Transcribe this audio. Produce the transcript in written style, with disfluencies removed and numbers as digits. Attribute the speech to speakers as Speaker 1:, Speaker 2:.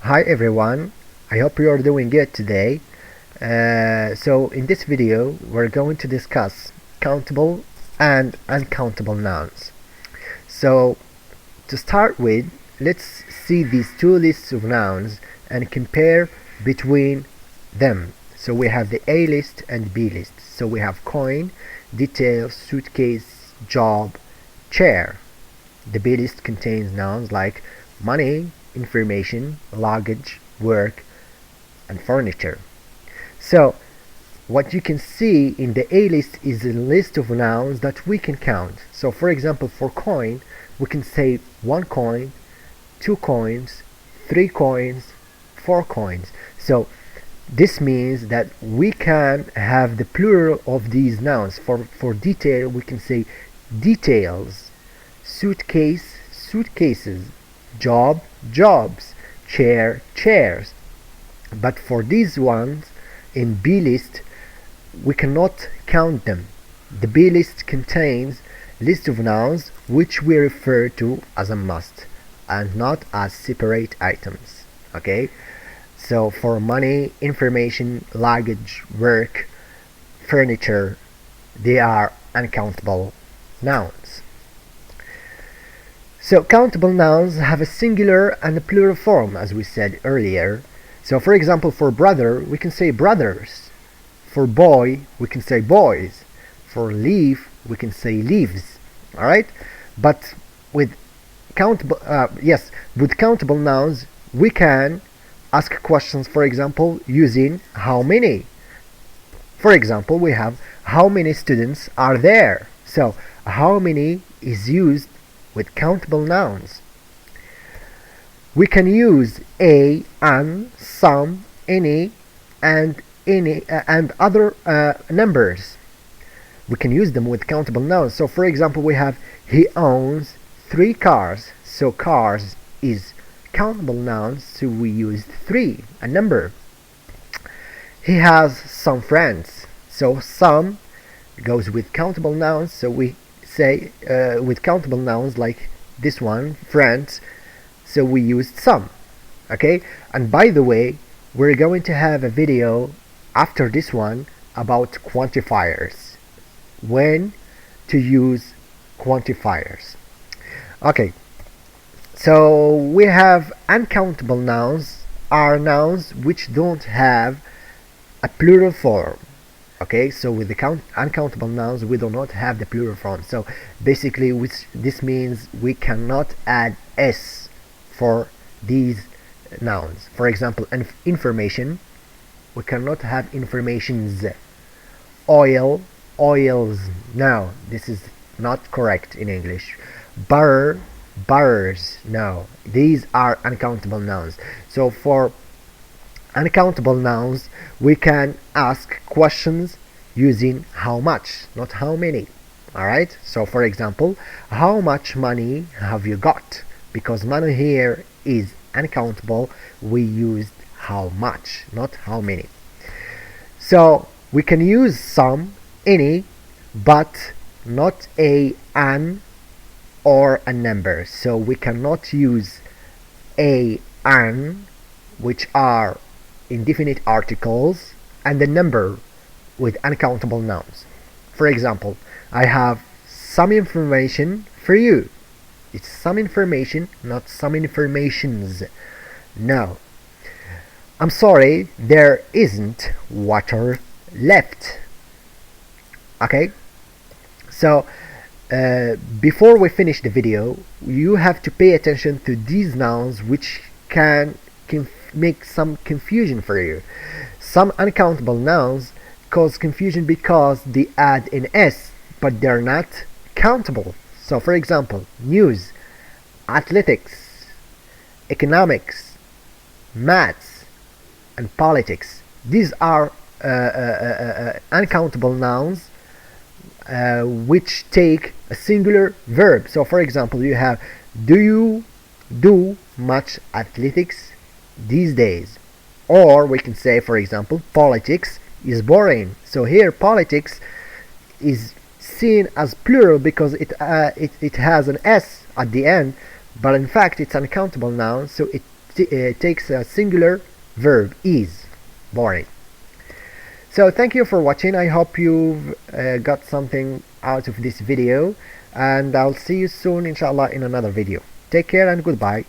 Speaker 1: Hi everyone, I hope you're doing good today. So in this video we're going to discuss countable and uncountable nouns. So to start with, let's see these two lists of nouns and compare between them. So we have the A list and B list. So we have coin, detail, suitcase, job, chair. The B list contains nouns like money, information, luggage, work, and furniture. So what you can see in the A list is a list of nouns that we can count. So for example, for coin, we can say 1 coin, 2 coins, 3 coins, 4 coins. So this means that we can have the plural of these nouns. For detail, we can say details, suitcase, suitcases, job, jobs, chair, chairs. But for these ones in B list, we cannot count them. The B list contains list of nouns which we refer to as a must and not as separate items. Okay, so for money, information, luggage, work, furniture, they are uncountable nouns. So countable nouns have a singular and a plural form, as we said earlier. So for example, for brother, we can say brothers. For boy, we can say boys. For leaf, we can say leaves. Alright? But with countable nouns, we can ask questions, for example, using how many. For example, we have how many students are there. So how many is used with countable nouns. We can use a, an, some, any, and other numbers. We can use them with countable nouns. So for example, we have he owns 3 cars. So cars is countable nouns, so we used 3, a number. He has some friends. So some goes with countable nouns, so we say with countable nouns like this one, friends, so we used some. Okay, and by the way, we're going to have a video after this one about quantifiers, when to use quantifiers. Okay, so we have uncountable nouns are nouns which don't have a plural form. Okay, so with the uncountable nouns, we do not have the plural form. So basically, this means we cannot add s for these nouns. For example, information, we cannot have informations. Oil, oils. No, this is not correct in English. Butter, butters. No, these are uncountable nouns. So for uncountable nouns, we can ask questions using how much, not how many. Alright, so for example, how much money have you got? Because money here is uncountable, we used how much, not how many. So we can use some, any, but not a, an, or a number. So we cannot use a, an, which are indefinite articles, and the number with uncountable nouns. For example, I have some information for you. It's some information, not some informations. No. I'm sorry, there isn't water left. Okay? So before we finish the video, you have to pay attention to these nouns which can make some confusion for you. Some uncountable nouns cause confusion because they add an s, but they're not countable. So for example, news, athletics, economics, maths, and politics. These are uncountable nouns which take a singular verb. So for example, you have, do you do much athletics these days? Or we can say, for example, politics is boring. So here politics is seen as plural because it has an s at the end, but in fact it's an uncountable noun, so it takes a singular verb, is. Boring. So thank you for watching. I hope you've got something out of this video, and I'll see you soon inshallah in another video. Take care and goodbye.